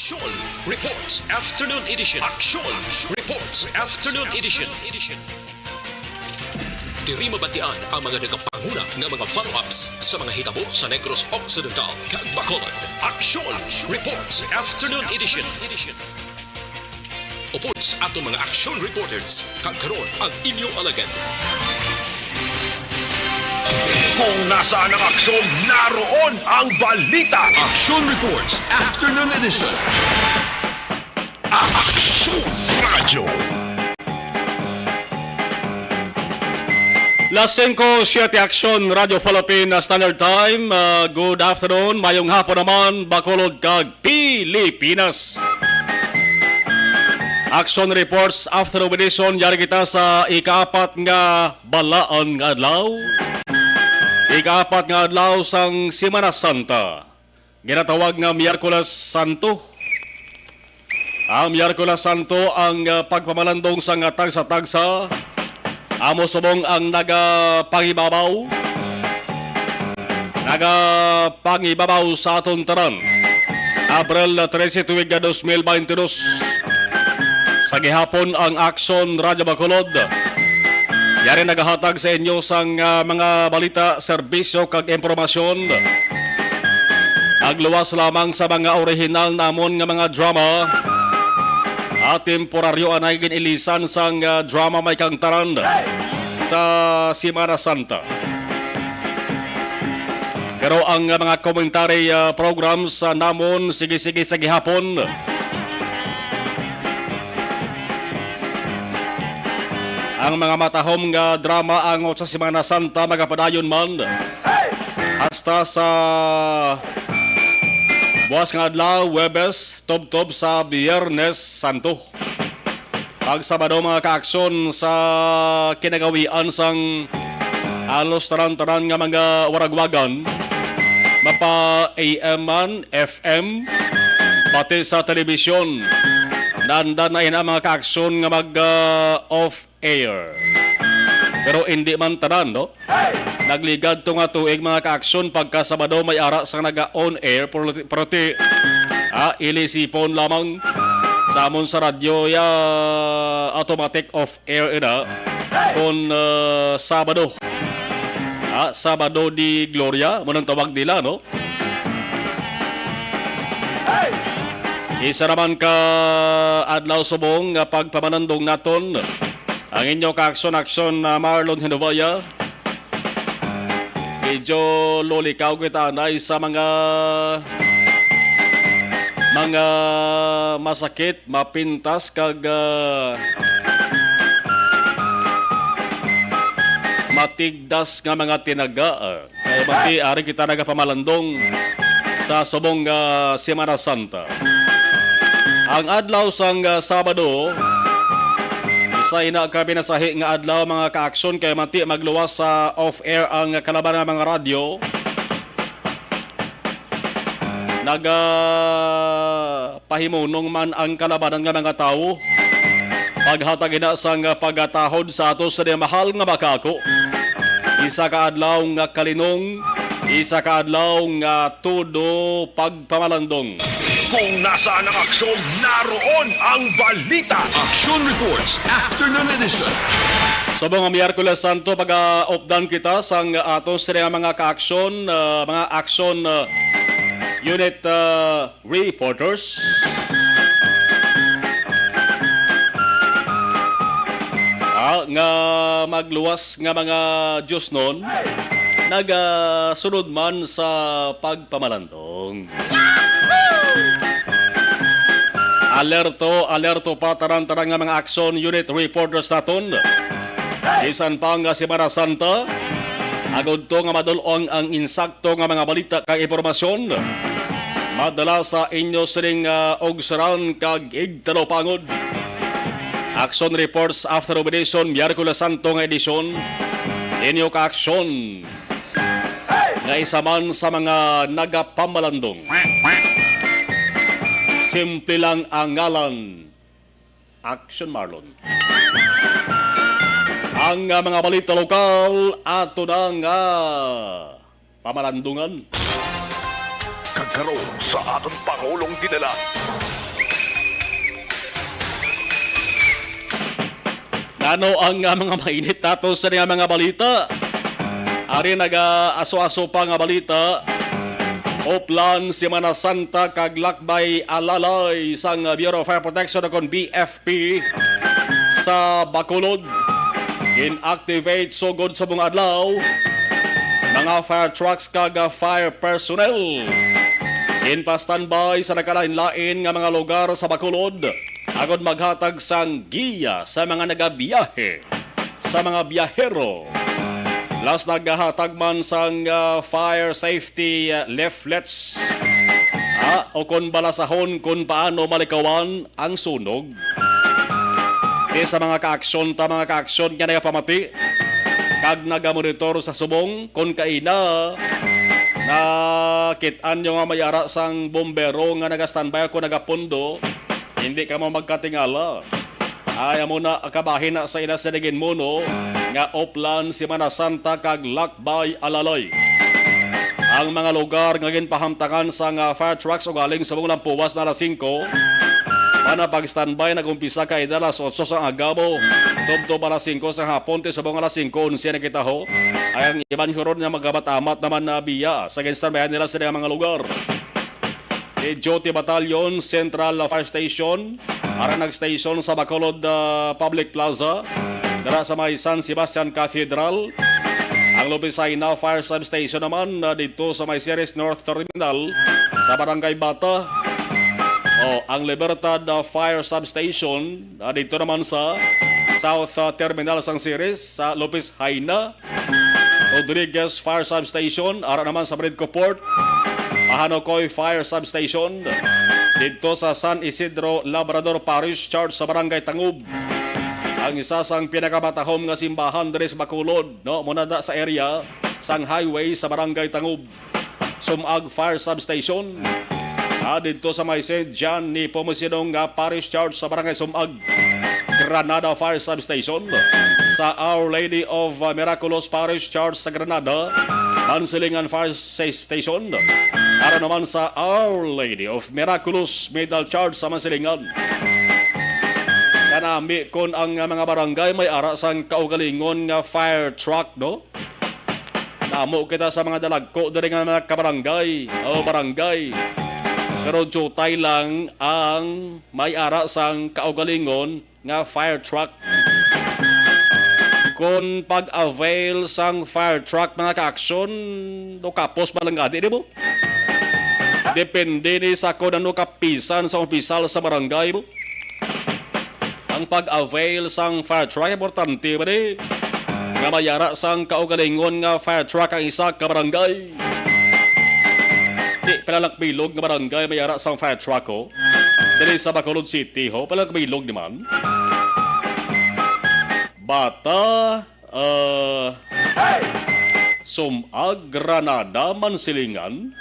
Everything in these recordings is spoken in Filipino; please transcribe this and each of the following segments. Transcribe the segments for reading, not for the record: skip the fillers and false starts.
Action Reports Afternoon Edition. Action Reports Afternoon Edition. Diri mabatian ang mga nagapanguna ng mga follow-ups sa mga hitabo sa Negros Occidental kag Bacolod. Action Reports Afternoon Edition. Upod sa atong mga action reporters, kag karon ang inyong alagad. Kung nasaan ang aksyon, naroon ang balita. Action Reports Afternoon Edition. Action Radio. Las 5:07 Action Radio Philippine Standard Time. Good afternoon, mayong hapon naman, Bacolod kag Pilipinas. Action Reports Afternoon Edition, yari kita sa ikaapat nga balaan nga adlaw. Ikaapat nga adlaw sang Semana Santa. Ginatawag nga Miyerkules Santo. Ang Miyerkules Santo ang pagpamalandong sa nga tagsa-tagsa. Amo subong ang nagapangibabaw sa aton tanan. Abril 13 tuig 2022. Sa gihapon ang Action Radio Bacolod. Yari nagahatag sa inyo sang mga balita, serbisyo kag impormasyon. Nagluwas lamang sa mga orihinal namon nga mga drama. At temporaryo anay ginilisan sang drama may kangtaran sa Semana Santa. Pero ang mga commentary programs namon sige-sige sa gihapon. Ang mga matahom nga drama ang sa Semana Santa magapadayon man hasta sa buwas nga adlaw, Huwebes, tob-tob sa Biyernes Santo. Pag Sabado mga kaaksyon sa kinagawian sang halos taran-taran nga mga waragwagan, mapa AM man, FM, pati sa telebisyon. Nanda na ina mga kaaksyon nga mag-off-air. Pero hindi man tanan, no? Nagligad to nga tuig mga kaaksyon pagka Sabado may ara sang naga-on-air. Pero ilisipon lamang sa amon sa radyo ya automatic off-air ina kung Sabado. Sabado di Gloria, munang tawag nila, no? Isa naman ka adlaw subong nga pagpamanandong naton ang inyo ka-aksyon Marlon Hinovaya. Medyo lolikaw kita anay sa mga masakit, mapintas kag matigdas nga mga tinaga. Kaya bati ari kita nagapamalandong sa subong Semana Santa. Ang adlaw sang Sabado, isa ina ka pinasahi nga adlaw mga kaaksyon kay mati magluwas sa off-air ang kalaban ng mga radyo. Pahimunong man ang kalabanan ng mga tao. Paghatag ina sang pagatahod sa ato sa mahal nga makako. Isa ka adlaw nga kalinong, isa ka adlaw nga todo pagpamalandong. Kung nasaan ang aksyon, naroon ang balita. Action Reports Afternoon Edition. So mga Miyerkules Santo, pag-updan kita sang ato sa mga ka-aksyon, mga action unit reporters. Nga magluwas nga mga Diyos nun, nagasunod man sa pagpamalandong. Alerto pa taran-taran nga mga action unit reporters naton. Isan pa nga Semana Santa, agod to nga madulong ang insakto nga mga balita kag impormasyon. Madala sa inyo sining ogsaran kag igtalopangod. Action Reports After Edition, Miyerkules Santo nga edisyon. Inyo ka-aksyon nga isa man sa mga nagapamalandong. Simple lang ang ngalan, Action Marlon. Ang mga balita lokal ato na nga pamalandungan. Kagkaroon sa atong Pangulong dinala. Ano ang mga mainit nato sa mga balita? Ari naga-aso-aso pa nga balita. Oplan Semana Santa kag lakbay alalay sang Bureau of Fire Protection akon BFP sa Bacolod. Inactivate sugod sa mga adlaw mga fire trucks kag fire personnel. Standby sa nakalain-lain nga mga lugar sa Bacolod agod maghatag sang giya sa mga nagabiyahe sa mga biyahero. Plus naghahatag man sang fire safety leaflets o kon balasahon kung paano malikawan ang sunog. Sa mga kaaksyon nga nagapamati kag nagamonitor sa subong kung kaina nakitaan nyo nga mayara sang bombero nga nagastandby ako nagapundo, hindi ka mo magkatingala. Ayaw mo na kabahin na sa inasinigin mo no nga Oplan Semana Santa kag lakbay alalay. Ang mga lugar nga ginpahamtakan sa fire trucks o galing sa mga lampuwas na alas 5 para pag-standby nag-umpisa kay alas 8 sa agamo tubtob alas 5 sa hapon sa mga alas 5 unsiya na kita ho. Ay ang iban huron nga magamat-amat naman na biya sa ginstanbayan nila sa mga lugar. Duty Battalion Central Fire Station para nag-station sa Bacolod Public Plaza dara sa may San Sebastian Cathedral. Ang Lubisayna Fire Substation naman dito sa may Ceres North Terminal sa Barangay Bata. Ang Libertad Fire Substation dito naman sa South Terminal San Ceres sa Lopez Haina. Rodriguez Fire Substation ara naman sa Bridco Port. Mahanokoy Fire Substation dito sa San Isidro Labrador Parish Church sa Barangay Tangub. Ang isa sang pinakamatahom nga simbahan diri sa Bacolod, no, muna da sa area sang highway sa Barangay Tangub. Sumag Fire Substation dito sa may St. John ni Pomusidong Parish Church sa Barangay Sumag. Granada Fire Substation sa Our Lady of Miraculous Parish Church sa Granada. Mansilingan Fire Station para naman sa Our Lady of Miraculous Middle Church sa Mansilingan. Kanami kon ang mga barangay may ara sang kaugalingon nga fire truck, no? Namo kita sa mga dalagko diri nga mga kabarangay o barangay. Pero jutay lang ang may ara sang kaugalingon nga fire truck. Kung pag-avail sang fire truck mga ka-aksyon, no kapos malangadi, di mo? Depende ni sa kung ano kapisan sa opisal sa barangay mo. Ang pag-avail sang fire truck, importante ba di? Nga mayara sang kaugalingon nga fire truck ang isa ka barangay. Di, palalakbilog nga barangay mayara sang fire truck ho. Dili sa Bacolod City ho, palalakbilog naman. Bata, Sumag, Granada, Mansilingan.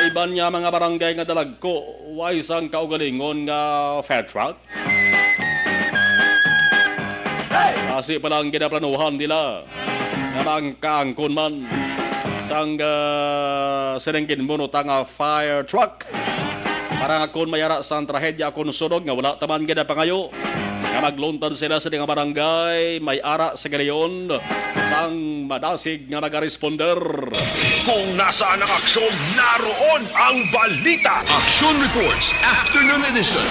Iban niya mga barangay nga dalag ko, wais ang kaugalingon nga fire truck. Kasi palang ginaplanuhan nila nga mga kaangkon man sang sinengkin mo no tanga fire truck. Para akon mayara sa trahedya akon sunog nga wala taman gina pangayo. Nga magluntad sila sa mga barangay, may ara sa galiyon, sang madasig nga mag-responder. Kung nasaan ang aksyon, naroon ang balita. Action Reports Afternoon Edition.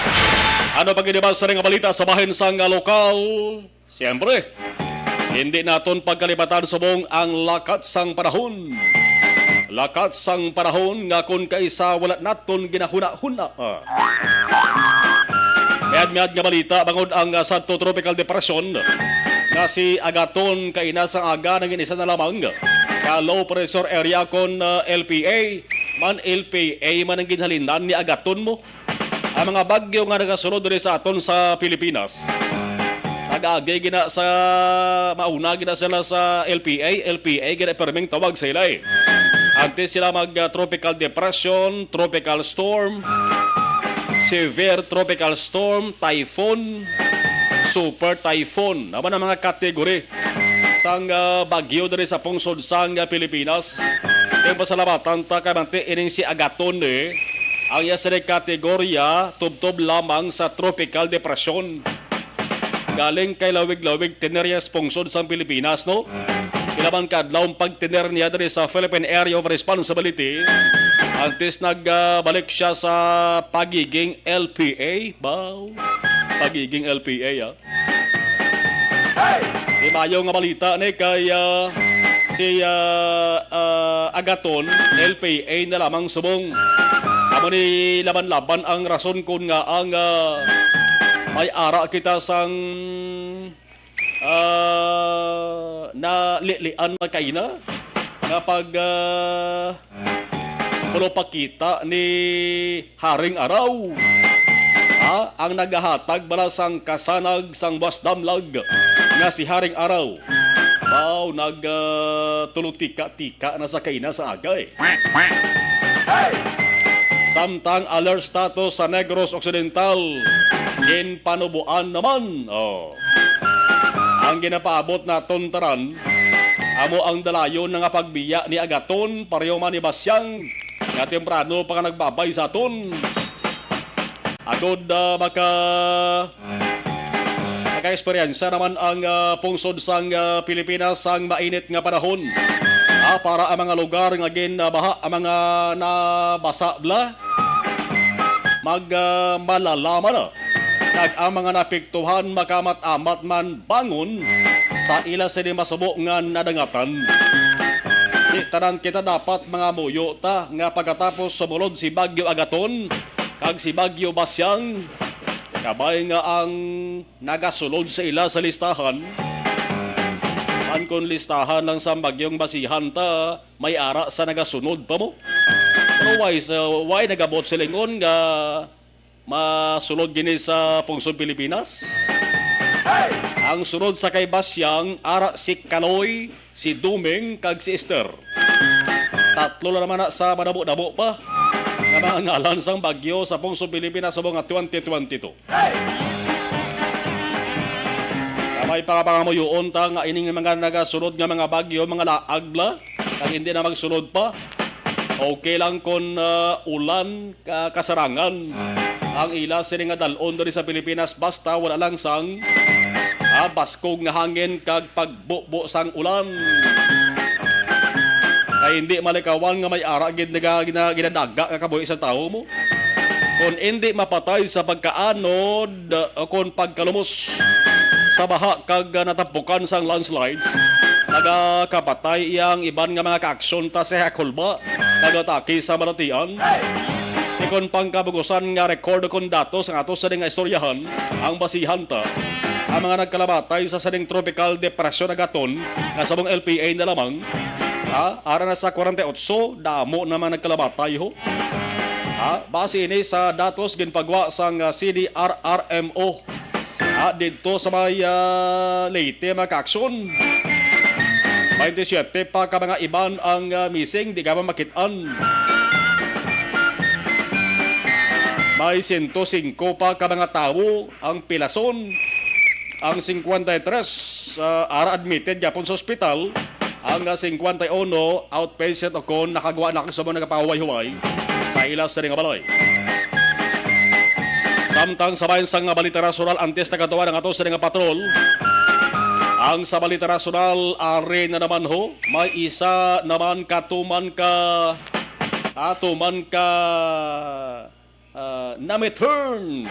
Ano pag inibas sa nga balita sa bahin sang lokal? Siyempre, hindi naton pagkalibatan subong ang lakat sang panahon. Lakat sang panahon nga kung kaisa wala naton ginahuna-huna. Mayad-mayad nga balita bangod ang Santo Tropical Depression nga si Agaton kaina sang aga naging isa na lamang ka low pressure area kon LPA man LPA man ang ginhalindan ni Agaton mo. Ang mga bagyo nga nagasunod diri sa aton sa Pilipinas. Nag-agay gina sa mauna gina sila sa LPA gina perming tawag sa ila. Antes sila mag tropical depression, tropical storm, severe tropical storm, typhoon, super typhoon. Naman ang mga kategori sang bagyo diri sa pungsod sang Pilipinas. Yung pasalamatan ta kamanti ining si Agaton ang iya sa kategorya tubtob lamang sa tropical depression. galing kay lawig-lawig tineryas pungsod sa Pilipinas, no? Pilaman kadlawng pagtiner niya diri sa Philippine Area of Responsibility. Antes nagbalik siya sa pagiging LPA. Baw, pagiging LPA, Imayo nga balita ni kay si Agaton, LPA na lamang subong. Amo ni laban-laban ang rason kun nga ang may ara kita sang na lilian magkaina nga pag pulo pakita ni Haring Araw. Ang nagahatag bala sang kasanag sang basdamlag nga si Haring Araw. Wow, nagtulutika-tika na sa kaina sa agay. Samtang alert status sa Negros Occidental, ginpanubuan naman. Ang ginapaabot na tontaran, amo ang dalayon nga pagbiya ni Agaton, pareho man ni Basyang, nga temprano pa nga nagbabay sa aton. Agod maka-eksperyensya naman ang pungsod sang Pilipinas sang mainit nga panahon. Para ang mga lugar nga ginabaha, ang mga nabasa bla, malalaman na. Kag ang mga napiktuhan makamat-amat man bangon sa ila sini masubo nga nadangatan. Tanan kita dapat mga muyo ta nga pagkatapos sumulod si Bagyo Agaton kag si Bagyo Basyang, kabay nga ang nagasulod sa ila sa listahan. Man kung listahan lang sa Bagyong Basihan ta, may ara sa nagasunod pa mo. Otherwise, why nagabot silingon nga masulod gini sa pungsod Pilipinas? Ang sunod sa kay Basyang, ara si Kaloy, si Dumeng, kag si Esther. Tatlo na naman na sa madabo-dabo pa nga mga ngalan sang bagyo sa pungsod Pilipinas sa mga 2022. Kamay pangapangamuyoon ta nga ining mga nagasunod nga mga bagyo, mga laagla, kag hindi na magsunod pa. Okay lang kung ulan, kasarangan ang ila sini nga dalon diri sa Pilipinas, basta wala lang sang baskog nga hangin kag pagbubo sang ulan. Kay hindi malikawan nga may ara gid ginadaga nga kabuhi sa tao mo. Kung hindi mapatay sa pagkaanod o kung pagkalumos sa baha kag natampukan sang landslides, nagakapatay iyang iban nga mga kaaksyon ta sa hakulba nagatake sa malatian. Kung pangkabugusan nga record kung datos ang ato sa nga istoryahan, ang basihan ta, ang mga nagkalabatay sa saning tropical depression Agaton na sabong LPA na lamang, ara na sa 48, damo naman nagkalabatay ho. Base ini sa datos ginpagwa sang CDRRMO dito sa may Leyte mga kaaksyon. 27 pa ka mga iban ang missing, di ka ba makitaan. May 105 pa ka mga tao ang pilason. Ang 53 ara admitted yapon sa ospital. Ang 51 outpatient o kon nakagawa na sa mga nagapaway-huway sa ilas sa ring balay. Samtang sabayan sang balita nasional antes na katuwa ng ato sa ring patrol. Ang sa balita nasional are na naman ho, may isa naman katuman ka na-return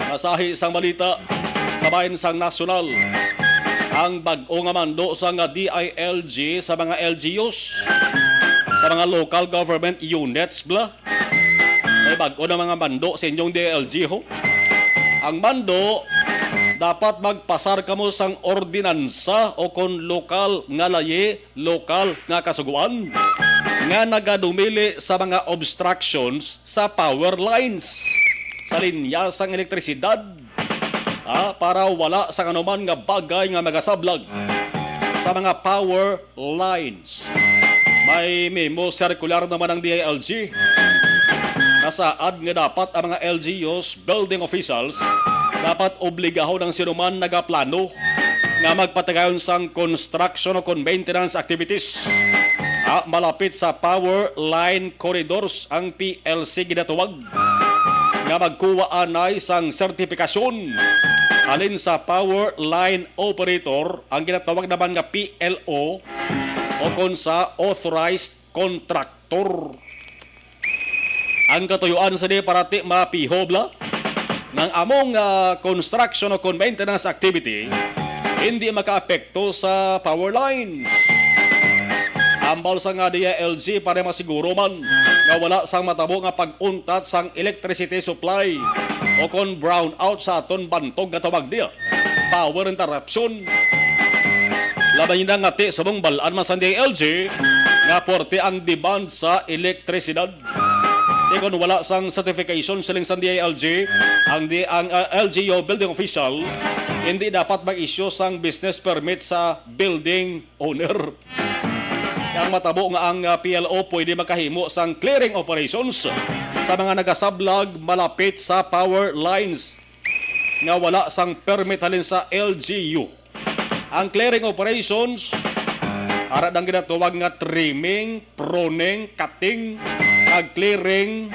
masahi isang balita sa bayan sang nasyonal. Ang bag-o nga mando sa nga DILG sa mga LGUs, sa mga local government units bla. May bag-o na mga mando sa inyong DILG ho. Ang mando dapat magpasar kamo sang ordinansa o kon lokal nga laye, lokal nga kasuguan nga nagadumili sa mga obstructions sa power lines, sa linya sang elektrisidad, para wala sa kanuman nga bagay nga magasablag sa mga power lines. May memo circular naman ng DILG na saad nga dapat ang mga LGUs, building officials, dapat obligahon ng sinuman nagaplano nga magpatagayon sang construction o maintenance activities malapit sa power line corridors. Ang PLC ginatuwag nga magkuha anay sang sertifikasyon alin sa power line operator ang ginatawag naman nga PLO o kon sa authorized contractor. Ang katuyuan sa di parati mapihobla ng among construction o maintenance activity hindi makaapekto sa power lines. Ambal sa nga diya LG para masiguro man nga wala sang matabo nga pag-untat sang electricity supply o kon brownout sa aton bantog nga tawag diya power interruption. Laban yun nga ti sa mong balaan man sa diya LG nga porte ang demand sa elektrisidad. Di kon wala sang certification siling sa DILG, ang LGU building official hindi dapat mag-issue sang business permit sa building owner. Ang matabo nga ang PLO pwede makahimo sang clearing operations sa mga nagasablag malapit sa power lines nga wala sang permit halin sa LGU. Ang clearing operations ara dang ginatawag nga trimming, pruning, cutting, clearing,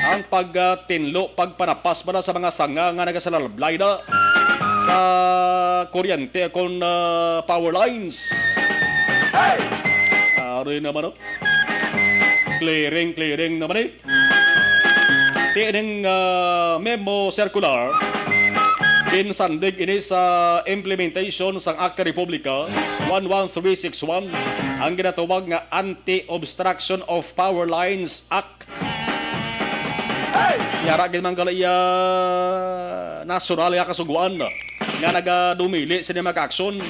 ang pagtinlo, pagpanapas ba sa mga sanga nga nagasalalablay na sa kuryente kon power lines. Ari naman clearing naman tining memo circular sandig ini sa implementation sang Acta Republica 11361 ang ginatawag nga Anti-Obstruction of Power Lines Act. Yara gid man galaya nasyonal ya kasuguan nga nagadumili sa mga aksyon.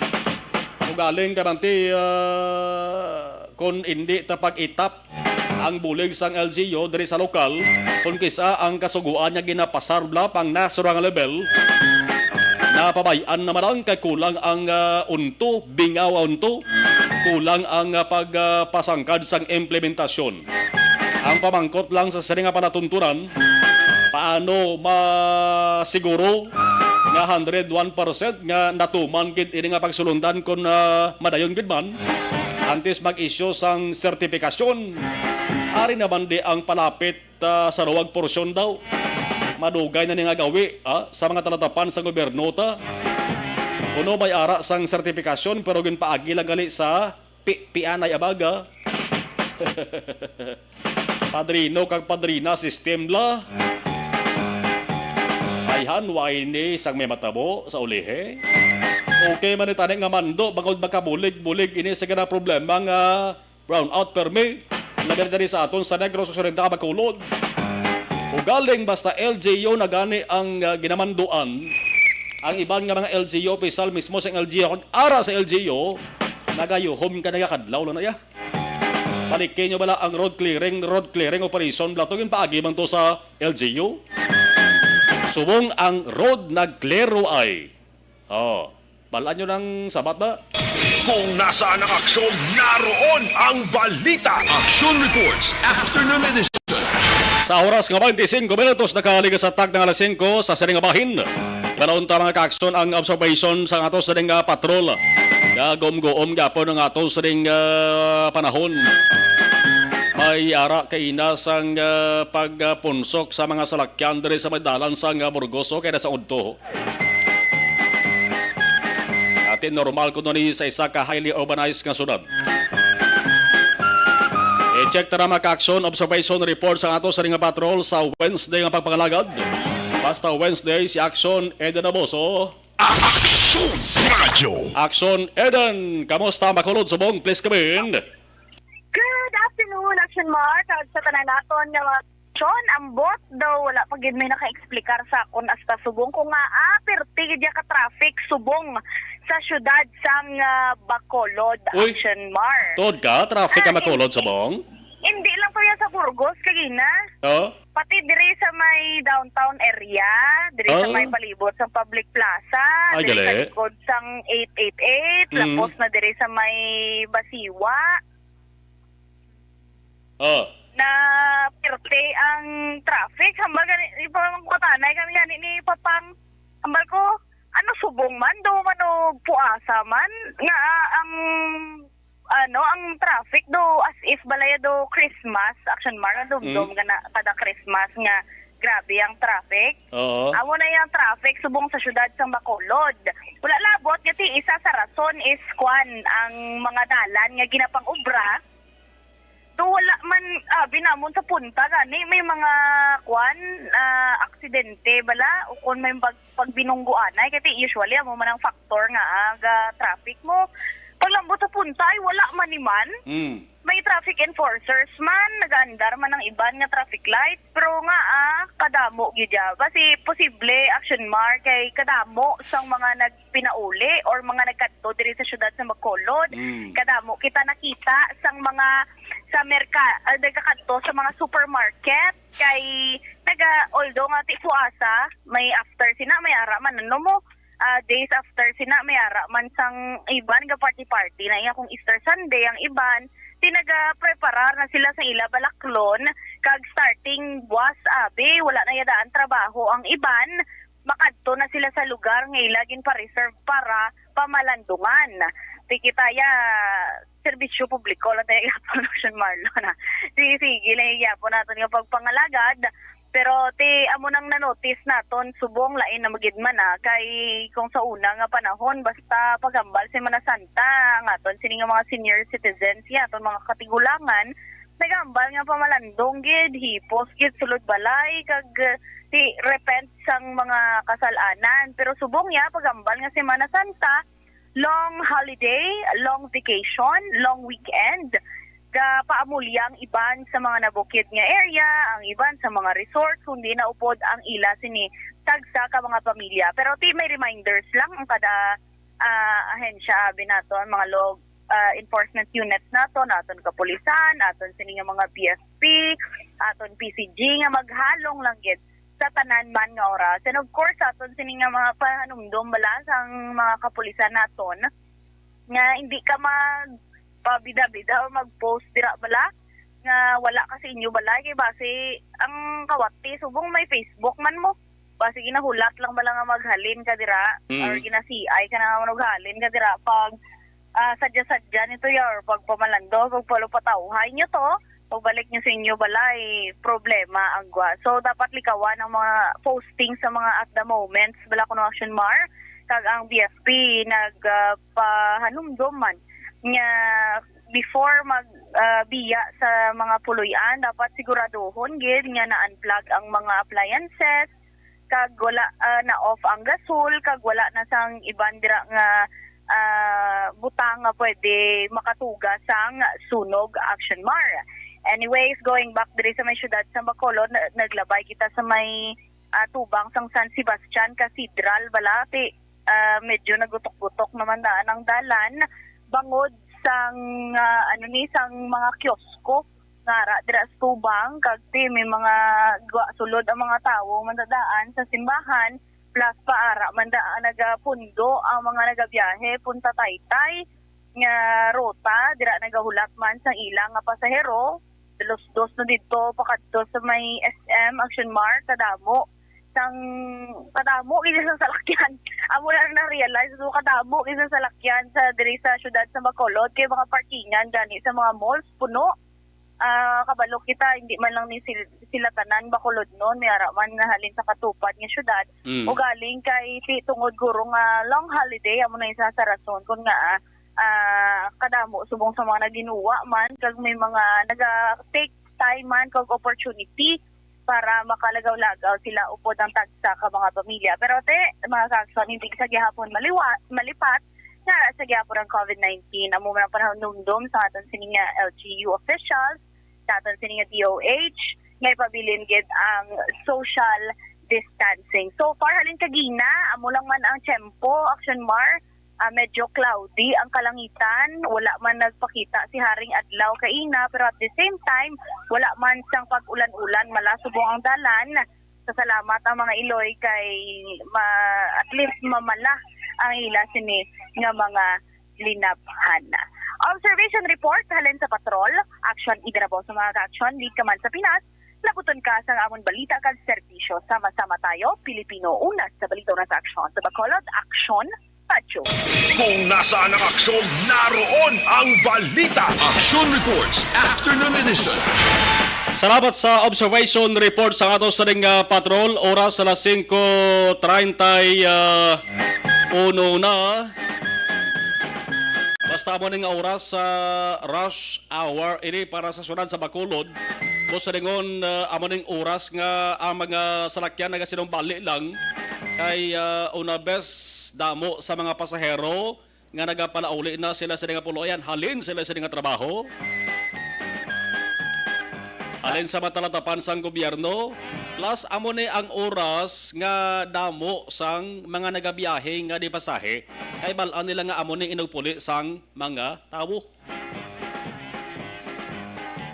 Galing kabanti kung hindi tapag-itap ang bulig sang LGU diri sa lokal kung kisa ang kasuguan niya ginapasarbla pang national level na pabayaan naman ang kay kulang ang unto, bingaw unto, kulang ang pagpasangkad sang implementasyon. Ang pamangkot lang sa sari nga panatuntunan, paano masiguro nga 101% nga natuman kit ini nga pagsulundan kon madayon gid man antes mag-issue sang sertifikasyon. Ari naman di ang palapit sa ruwag porsyon daw. Madugay na nga gawi sa mga talatapan sa gobyerno ta. Kuno may ara sang sertifikasyon pero gin paagi lang gali sa pianay abaga. Padrino kag padrina system la. Ayhan waini sang may matabo sa ulihe. Okay man itani nga mando bangod makabulig-bulig ini sa kana problema nga brownout permit labi diri sa aton sa Negros Occidental Bacolod. Ugaling basta LGU na gani ang ginamanduan ang ibang nga mga LGU official mismo sa LGU kung ara sa LGU nagayuhom ka nagakadlaw lang na ya. Balikin nyo bala ang road clearing operation blatogin paagi man to sa LGU. Subong ang road nagklero ay. Balaan nyo ng sabat na. Kung nasaan ang aksyon, naroon ang balita. Action Reports Afternoon Edition. Sa oras nga 25 minutos nakaliga sa tag ng alas 5 sa Siring Bahin. Ganaon ta mga ka-aksyon ang observation sa ato sa ring patrol. Gagom-goom gapon ang ato sa ring panahon. May ara kay inasang pagpunsok sa mga salakyan diri sa madalan sa Burgoso kaya sa Udto. Atin normal ko ni sa isa ka highly urbanized nga syudad. I-check tara mga ka-aksyon observation report sa ato sa ring patrol sa Wednesday nga pagpangalagad. Basta Wednesday si Action Eden Aboso. Action Radio. Action Eden, kamusta makulod subong? Please come in. Good afternoon, Action Mark. Sa tanan naton nga John, ang bot daw wala pa gid may naka-explikar sa akon hasta subong kung nga perti gid ka traffic subong sa syudad sang Bacolod. Uy, Action Mark. Tod ka, traffic ka makulod subong? Hindi lang pa yan sa Burgos kagina. Pati diri sa may downtown area, diri sa may palibot sa public plaza, Ay, diri sa gali. likod sang 888, lapos na diri sa may Basiwa. Na perte ang traffic. Hambal gani, ipang kutanay kami gani ni Papang. Hambal ko, ano subong man, do mano puasa man, nga ang ang traffic do as if balaya do Christmas, Action Mark, dum-dum nga na kada Christmas nga Grabe ang traffic. Oo. Amo na yung traffic subong sa syudad sa Bacolod. Wala labot nga ti isa sa rason is kwan ang mga dalan nga ginapang obra. Do wala man binamon sa punta gani may mga kwan aksidente bala o kung may pagbinungguan ay kaya usually amo man ang factor nga aga traffic mo. Paglambot sa punta ay wala man ni man. May traffic enforcers man, nag-andar man ang iban nga traffic light, pero nga kadamo gidya. Kasi posible action mark kay kadamo sang mga nagpinauli or mga nagkadto diri sa syudad sa Bacolod. Kadamo kita nakita sang mga sa nagkakadto sa mga supermarket kay although nga ti Fuasa, may after sina may ara man ano mo days after sina may ara man sang iban nga party na iya kung Easter Sunday ang iban tinaga-preparar na sila sa ila balaklon kag starting buwas abi wala na yadaan trabaho ang iban makadto na sila sa lugar nga ila gin pa-reserve para pamalandungan tikitaya serbisyo publiko lang tayo production Marlo na sige lang po natin yung pagpangalagad pero amo nang na-notice naton subong lain na magidman kay kung sa una nga panahon basta pagambal si Mana Santa nga aton sini nga mga senior citizens aton mga katigulangan nagambal nga pamalandong gid hipos gid sulod balay kag ti repent sang mga kasalanan pero subong pagambal nga si Mana Santa long holiday, long vacation, long weekend paamulyang iban sa mga nabukid nga area, ang iban sa mga resort, kundi naupod ang ila sini tagsa ka mga pamilya. Pero may reminders lang ang kada ahensya binaton, mga law enforcement units naton kapulisan, aton sini nga mga PFP, aton PCG nga maghalong lang gid sa tanan man nga oras. And of course, aton sini nga mga pahanumdom bala sang mga kapulisan naton nga hindi ka pabida-bida o mag-post dira bala nga wala kasi inyo balay kay base ang kawati subong may Facebook man mo base ginahulat lang bala nga maghalin ka dira or ginasi-ay ka na maghalin ka dira pag sadya-sadya nito or pag pamalando pag palupatawhay nyo to pagbalik nyo sa inyo balay problema ang gwa so dapat likawan ang mga posting sa mga at the moments bala kuno action mar kag ang BFP nagpahanumdom man nga before biya sa mga puluyan dapat siguraduhon gid nga na-unplug ang mga appliances kag wala na off ang gasol kag wala na sang iban dira nga butang nga pwede makatuga sang sunog action mar. Anyways, going back diri sa may syudad sa Bacolod naglabay kita sa may tubang sang San Sebastian Cathedral balati medyo nagutok-gutok naman daan ang dalan bangod sang sang mga kiosko ngara dira sa tubang kag may mga sulod ang mga tawo mandadaan sa simbahan plus paara mandaan nagapundo ang mga nagabiyahe punta Taytay nga ruta dira nagahulat man sang ilang nga pasahero dos na dito pakadto sa may SM Action Mark kadamo isa sa salakyan. Amo na realize so kadamo isa sa salakyan sa diri sa syudad sa Bacolod kay mga parkingan gani sa mga malls puno. Kabalo kita hindi man lang ni sila tanan Bacolod noon may araman na halin sa katupad nga syudad o galing kay tungod guro nga long holiday amo na isa sa rason kun nga kadamo subong sa mga naginuwa man kag may mga naga-take time man kag opportunity para makalagaw-lagaw sila upod ang tagsa ka mga pamilya. Pero mga kakson, hindi sa gihapon malipat na sa gihapon ng COVID-19. Amo man ang panahon numdum sa aton sining LGU officials, sa aton sining DOH, ngay pabilin gid ang social distancing. So far, halin kagina, amo lang man ang tempo, action mar, medyo cloudy ang kalangitan, wala man nagpakita si Haring Adlaw kaina pero at the same time wala man sang pag-ulan-ulan malasubong ang dalan. Salamat ang mga Iloy kay at least mamala ang ila sini nga mga linabhan. Observation report halin sa patrol, action idrabo sa mga ka-action lead ka man sa Pinas. Labuton ka sa amon balita kag serbisyo. Sama-sama tayo, Pilipino una sa balita na sa aksyon. Sa Bacolod, aksyon Pacho. Kung nasaan ang aksyon, naroon ang balita. Action Reports Afternoon Edition. Salamat sa observation report sa ato sa ring patrol. Oras sa 5:31 na. Basta mo ning oras sa rush hour ini para sa sunod sa Bacolod. Busa ringon amo ning oras nga ang mga salakyan nagasinumbali lang kay una best damo sa mga pasahero nga nagapalauli na sila sa nga puloyan. Halin sila sa nga trabaho. Alin sa matalatapan sang gobyerno, plus amo ni ang oras nga damo sang mga nagabiyahe nga di pasahe, kay balaan nila nga amo ni inugpuli sang mga tawo.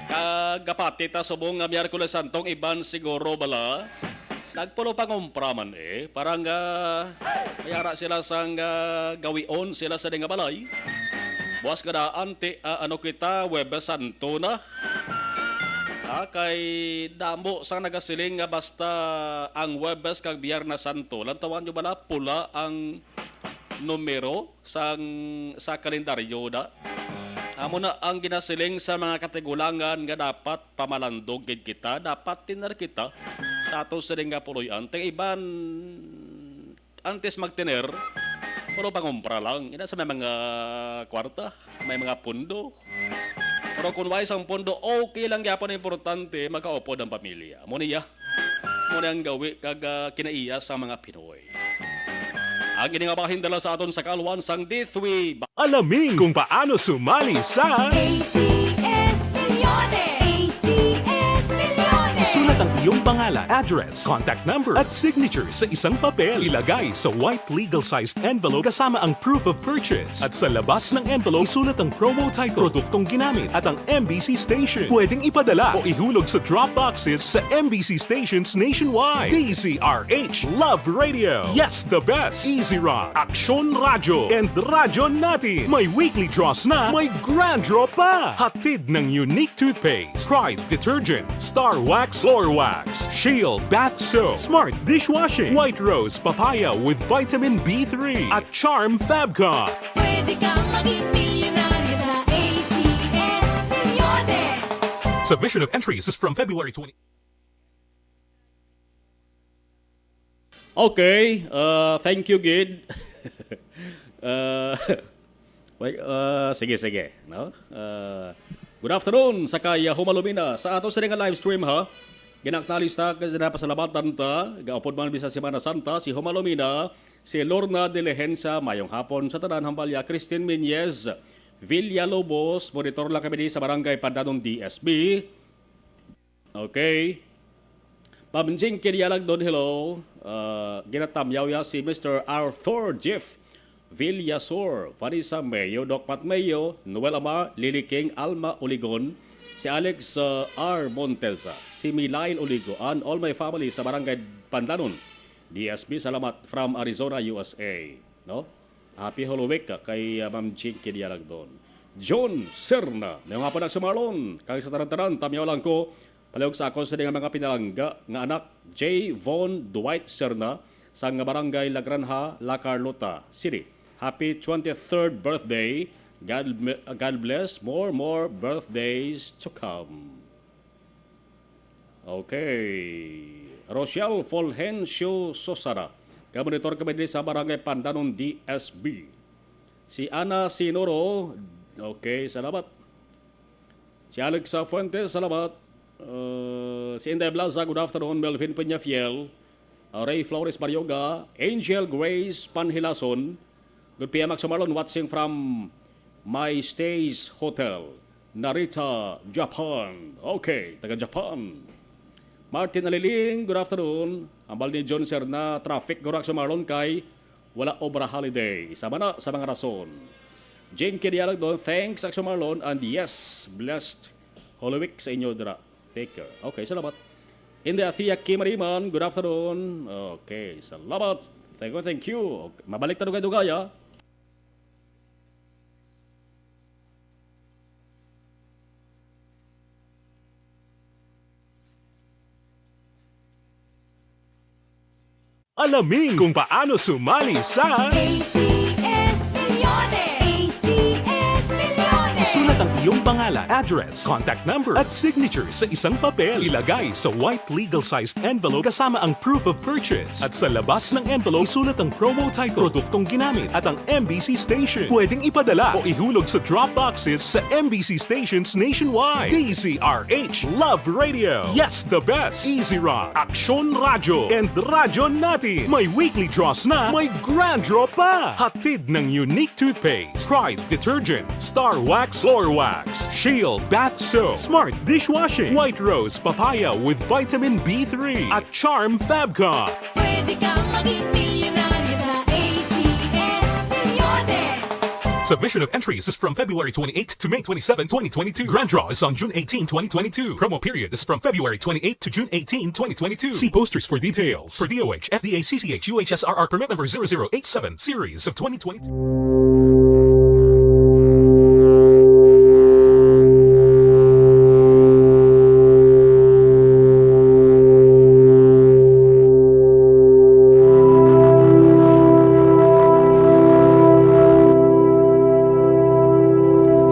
Kagapati ta subong nga Miyerkules Santong iban siguro bala, nagpulo pangumpraman parang mayara sila sang gawion sila sa nga balay. Buwas kada ante ano kita Huwebes Santo na. Kay damo sang nagasiling nga basta ang Huwebes kag Biyernes Santo. Lantawan nyo bala pula ang numero sa kalendaryo na. Amo na ang ginasiling sa mga kategulangan nga dapat pamalandog gid kita, dapat tinar kita sa ato sa nga puloy-an. Ting iban antes magtiner, puro pangumpra lang. Ina sa may mga kwarta, may mga pundo. Pero kung wais ang pondo, okay lang yapon importante magkaupod ang pamilya. Muna ang gawi kag kinaiya sa mga Pinoy. Ang iningabahin dala sa aton sa kalwan sang D3. Alamin kung paano sumali sa ACS Millones! ACS Millones! Isulat ang iyong pangalan, address, contact number at signature sa isang papel. Ilagay sa white legal-sized envelope kasama ang proof of purchase. At sa labas ng envelope, isulat ang promo title, produktong ginamit at ang MBC station. Pwedeng ipadala o ihulog sa drop boxes sa MBC stations nationwide. DZRH Love Radio. Yes, the best. Easy Rock, Aksyon Radyo, and Radyo Natin. May weekly draws na, may grand draw pa. Hatid ng unique toothpaste, Pride Detergent, Star Wax Floor Wax, Shield Bath Soap, Smart Dishwashing, White Rose Papaya with Vitamin B3, at Charm Fabcon. Pwede kang maging milyonaryo sa ACS Millones! Submission of entries is from February 20. Okay, thank you, Gid. Sige. No? Good afternoon sa kaya Humalumina. Sa ato sa nga live stream ha. Ginaktalista kasi na pasalamatan ta. Gaupod man bisa Semana Santa si Humalumina, si Lorna de Lehensa, mayong hapon sa tanan Hambalya, Christine Minyez, Villalobos, monitor lang kami sa Barangay Pandanon DSB. Okay. Pabinjing kiniyalag doon, hello. Ginatamyaw ya si Mr. Arthur Jeff Villasor, Vanessa Mayo, Doc Pat Mayo, Noel Amar, Lily King, Alma Oligon, si Alex R. Monteza, si Milain Oligo, and all my family sa Barangay Pandanon DSB. Salamat from Arizona, USA. No? Happy Halloween ka kay Ma'am Jing kiniyalag doon. John Serna, na nga po nagsumarlon, kay sa tarantaran, tamyaw lang ko, palihog sa ako sa mga pinalangga nga anak J. Von Dwight Serna sa nga Barangay La Granja, La Carlota City. Happy 23rd birthday. God bless more birthdays to come. Okay. Rochelle Fulgencio Sosara. Kamonitor kami din sa Barangay Pandanon DSB. Si Ana Sinoro. Okay, salamat. Si Alexa Fuentes, salamat. Si Inday Blaza, good afternoon. Melvin Peñafiel, Ray Flores Baryoga, Angel Grace Panhilason, good PM Max Marlon, watching from My Stays Hotel, Narita, Japan. Okay, taga Japan. Martin Aliling, good afternoon. Ambal ni John Serna, traffic, Gorak Marlon kay wala obra holiday. Sama na sa mga rason. Jane Kedialag doon, thanks Action Marlon, and yes, blessed Holy Week sa inyo dira. Take care. Okay, salamat. India Thea Kimariman, good afternoon. Okay, salamat. Thank you. Okay. Mabalik ta dugay-dugaya. Alamin kung paano sumali sa ACS Millones! ACS Millones! isulat ang iyong pangalan, address, contact number at signature sa isang papel. Ilagay sa white legal-sized envelope kasama ang proof of purchase. At sa labas ng envelope, isulat ang promo title, produktong ginamit at ang MBC station. Pwedeng ipadala o ihulog sa drop boxes sa MBC stations nationwide. DZRH Love Radio. Yes, the best. Easy Rock, Aksyon Radyo, and Radyo Natin. May weekly draws na, may grand draw pa. Hatid ng unique toothpaste, Pride Detergent, Star Wax Floor Wax, Shield Bath Soap, Smart Dishwashing, White Rose Papaya with Vitamin B3, at Charm Fabcon. Pwede kang maging milyonaryo sa ACS Milyones. Submission of entries is from February 28 to May 27, 2022. Grand draw is on June 18, 2022. Promo period is from February 28 to June 18, 2022. See posters for details. For DOH, FDA, CCH, UHSRR permit number 0087, series of 2022.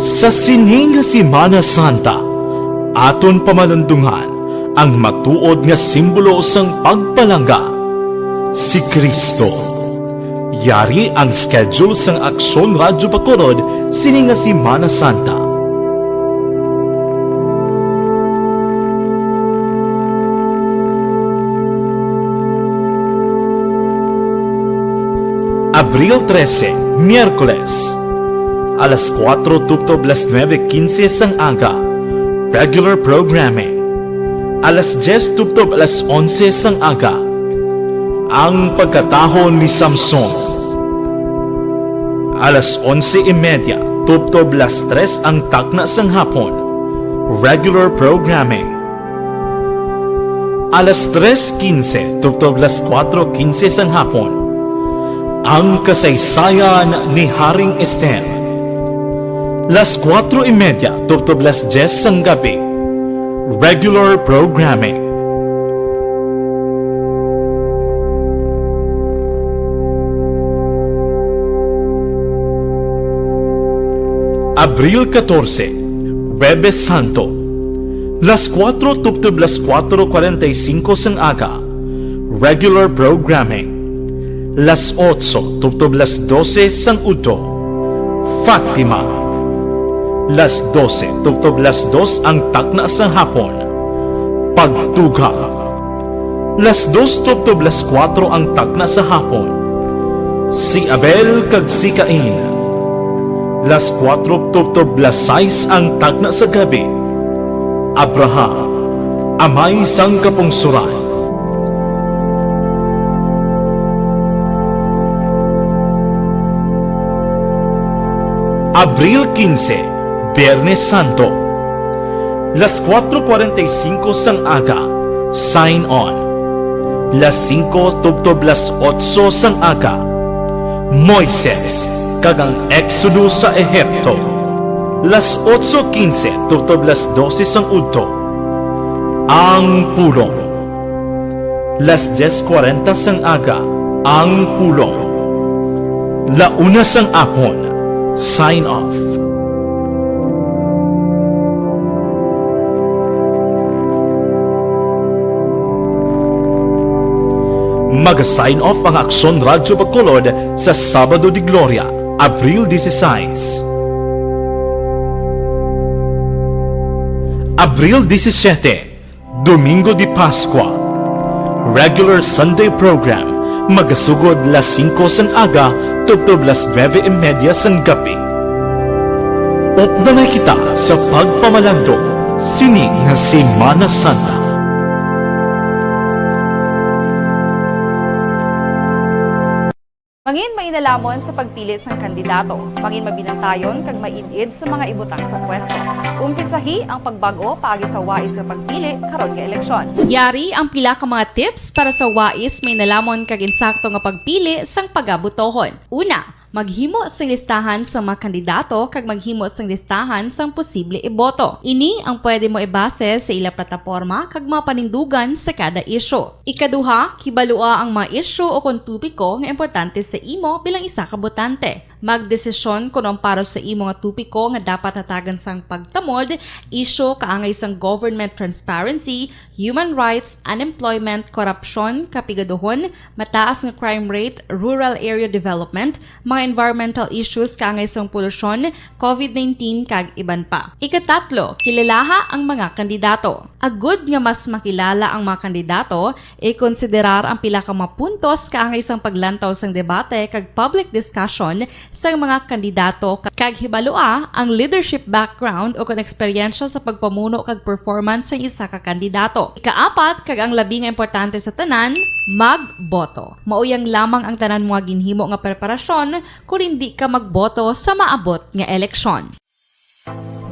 Sa sining nga Semana Santa, aton pamalundungan ang matuod nga simbolo sang pagpalangga, si Kristo. Yari ang schedule sang Aksyon Radyo Bacolod sining nga Semana Santa. Abril 13, Miyerkules, alas 4 tupto las 9:15 sang aga, regular programming. Alas 10 tupto alas 11 sang aga, ang pagkatahon ni Samson. Alas 11:30 tupto las 3 ang takna sang hapon, regular programming. Alas 3:15 tupto las 4:15 sang hapon, ang kasaysayan ni Haring Esther. Las 4:30 tupto las 10 sang gabi, regular programming. Abril 14, Huwebes Santo, las 4 tupto las 4:45 sang aga, regular programming. Las 8 tupto las 12 sang udto, Fatima. Las 12 tupto las 2 ang takna sang hapon, pagtuga. Las 2 tupto las 4 ang takna sa hapon, si Abel kag si Cain. Las 4 tupto las 6 ang takna sa gabi, Abraham, amay sang kapungsuran. Abril 15, Biyernes Santo, las 4:45 sang aga, sign on. Las 5 tupto las 8 sang aga, Moises kag ang Exodo sa Ehipto. Las 8:15 tupto las 12 sang udto, ang pulong. Las 10:40 sang aga, ang pulong. Launa sang apon, sign off. Mag-sign off ang Aksyon Radyo Bacolod sa Sabado de Gloria, Abril 16. Abril 17, Domingo de Pascua, regular Sunday program, magasugod las 5 sang aga, tupto las 9:30 sang gabi. Updanay kita sa pagpamalando, sining nga Semana Santa. Mangin mainalamon sa pagpili ng kandidato, mangin mabinantayon kag mainid sa mga ibutang sa pwesto. Umpisahi ang pagbago paagi sa wais sa pagpili karon nga eleksyon. Yari ang pila ka mga tips para sa wais may nalamon kag insakto nga pagpili sang pagabutohon. Una, Maghimo sang listahan sa mga kandidato kag maghimo sang listahan sang posible iboto. Ini ang pwede mo ibase sa ila plataporma kag mga panindugan sa kada isyu. Ikaduha, kibalua ang mga isyu o kung tupiko nga importante sa imo bilang isa ka botante. Magdesisyon kung ang para sa imo nga tupiko nga dapat hatagan sang pagtamod, isyu kaangay sang government transparency, human rights, unemployment, korupsyon, kapigaduhon, mataas nga crime rate, rural area development, mga environmental issues kaangay sang polusyon, COVID-19 kag iban pa. Ikatatlo, kilalaha ang mga kandidato. Agud nga mas makilala ang mga kandidato, i-konsiderar ang pila ka mga puntos kaangay sang paglantaw sang debate kag public discussion sa mga kandidato kag hibalua ang leadership background o kung eksperyensya sa pagpamuno kag performance sa isa ka kandidato. Ikaapat kag ang labi nga importante sa tanan, magboto. Mauyang lamang ang tanan mga ginhimo nga preparasyon kung hindi ka magboto sa maabot nga eleksyon.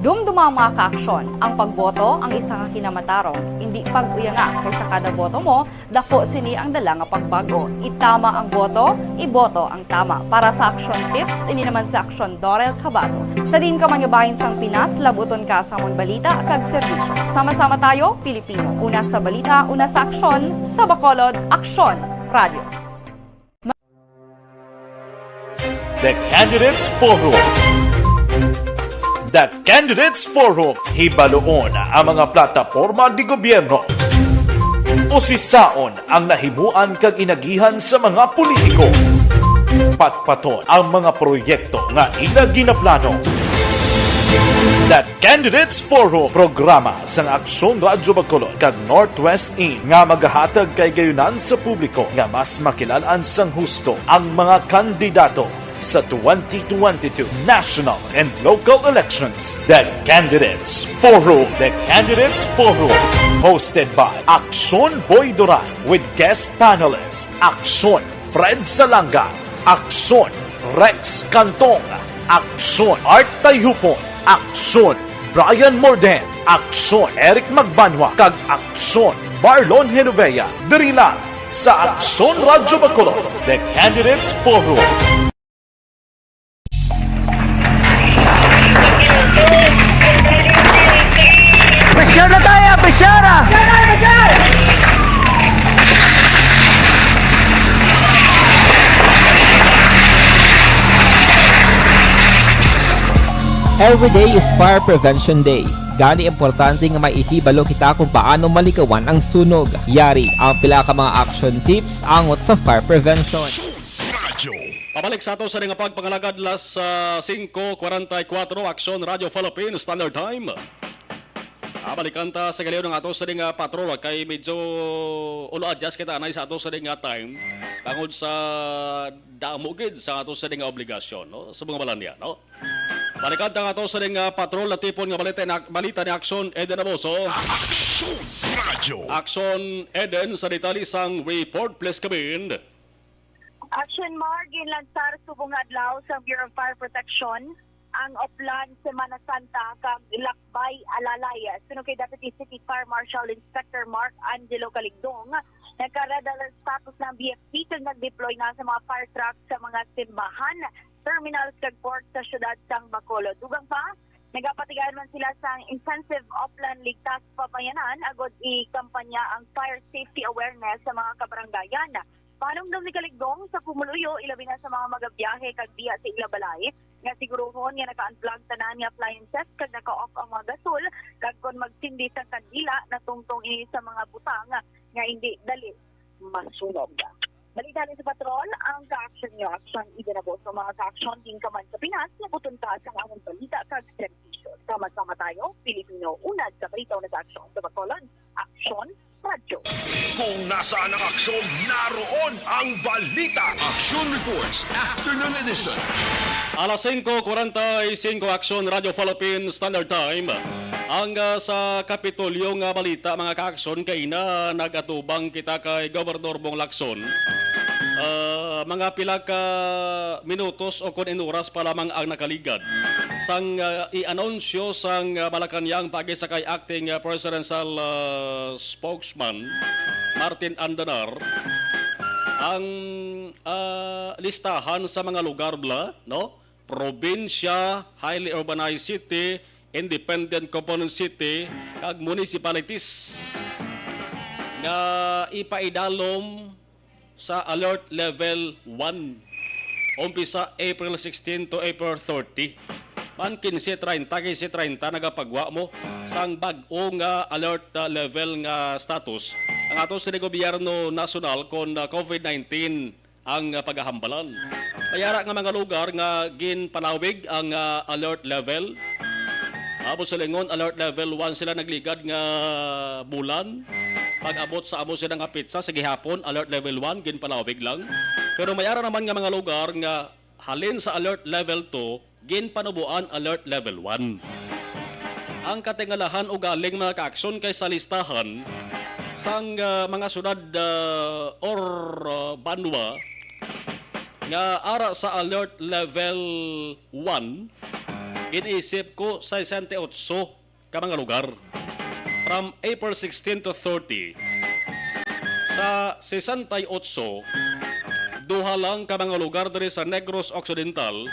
Dumduma ang mga kaaksyon, ang pagboto ang isa ka kinamatarong, hindi pag-uyanga kaysa kada boto mo, dako sini ang dala nga pagbago. Itama ang boto, iboto ang tama. Para sa action tips, ini naman sa action Dorel Cabato. Sa din ka manyabahin sang Pinas, labuton ka sa amon balita kag serbisyo. Sama-sama tayo, Pilipino. Una sa balita, una sa aksyon, sa Bacolod, Aksyon Radio. The Candidates Forum. The Candidates Forum, hibaluon ang mga plataporma di gobyerno. Usisaon ang nahimuan kag inagihan sa mga politiko. Patpaton ang mga proyekto nga ila ginaplano. The Candidates Forum, programa sang Aksyon Radyo Bacolod kag Northwest In nga magahatag kay gayunan sa publiko nga mas makilalaan sang husto ang mga kandidato sa 2022 national and local elections. The Candidates Forum. The Candidates Forum. Hosted by Aksyon Boy Duran with guest panelists Aksyon Fred Salanga, Aksyon Rex Cantong, Aksyon Art Tayhupon, Aksyon Brian Morden, Aksyon Eric Magbanwa, kag Aksyon Marlon Genovea. Diri lang sa Aksyon Radyo Bacolod. The Candidates Forum. Besyar na tayo! Besyar! Every day is Fire Prevention Day. Gani importante nga maihibalo kita kung paano malikawan ang sunog. Yari ang pila ka mga action tips angot sa fire prevention. Pabalik sa ato sa nga pagpangalagad las 5:44 Aksyon Radio Philippines Standard Time. Balikan ta sa galiw ng ato sa nga patrol kay medyo ulo adjust kita anay sa ato sa nga time tungod sa damugid sa ato sa nga obligasyon no sa mga balanya no. Balikan ta ato sa nga patrol na tipon nga balita ni Aksyon Eden Aboso. Aksyon Radio. Aksyon Eden sa detalye sang report please come. Action Margin lansar subong adlaw sa Bureau of Fire Protection ang Oplan Semana Santa kag Lakbay Alalay. Sunod kay Deputy City Fire Marshal Inspector Mark Angelo Caligdong, nagkaradal status ng BFP kag nag-deploy na sa mga fire trucks sa mga simbahan, terminals kag port sa syudad sang Bacolod. Dugang pa, nagapatigaan man sila sa intensive Oplan Ligtas Papayanan agod i-kampanya ang fire safety awareness sa mga kabaranggayan. Panumdum ni Caligdong sa pumuluyo ilabi na sa mga magabiyahe kag diya sa ilabalay nga sigurohon nga naka-unplug tanan nga appliances kag naka-off ang mga gasol kag kon magtindi sa kandila na tungtong ini sa mga butang nga hindi dali masunog. Balita sa patrol ang ka-action nyo action idenabo sa mga ka-action din ka man sa Pinas nabuton ka sa among balita kag serbisyo. Sama-sama tayo, Pilipino, unad sa balita na sa aksyon sa Bacolod. Aksyon Radyo. Kung nasaan ang aksyon, naroon ang balita. Action Reports Afternoon Edition. Alas 5:45 Aksyon Radio Philippines Standard Time. Ang sa Kapitolyo nga balita mga ka-aksyon kay na nagatubang kita kay Gobernador Bong Lacson. Mga pila ka minutos o kun inuras pa lamang ang nakaligad sang i-anunsyo sang Malacanang pagi sa kay acting presidential spokesman Martin Andanar ang listahan sa mga lugar bla, no? Probinsya, highly urbanized city, independent component city, kag municipalities nga ipaidalom sa alert level 1. Umpisa April 16 to April 30. Man 15-30, 15-30 nagapagwa mo sang bag-o nga alert level nga status. Ang ato sa gobyerno nasyonal kon COVID-19 ang paghahambalan. Mayara nga mga lugar nga ginpalawig ang alert level. Amo sa lingon, alert level 1 sila nagligad nga bulan. Pag-abot sa amo sila nga pizza sa gihapon, alert level 1, ginpalawig lang. Pero mayara naman nga mga lugar nga halin sa alert level 2, ginpanubuan alert level 1. Ang katingalahan o galing mga kaaksyon kay sa listahan sang mga syudad or banwa nga ara sa alert level 1, inisip ko sa 68 ka mga lugar. From April 16 to 30, sa 68, duha lang ka mga lugar diri sa Negros Occidental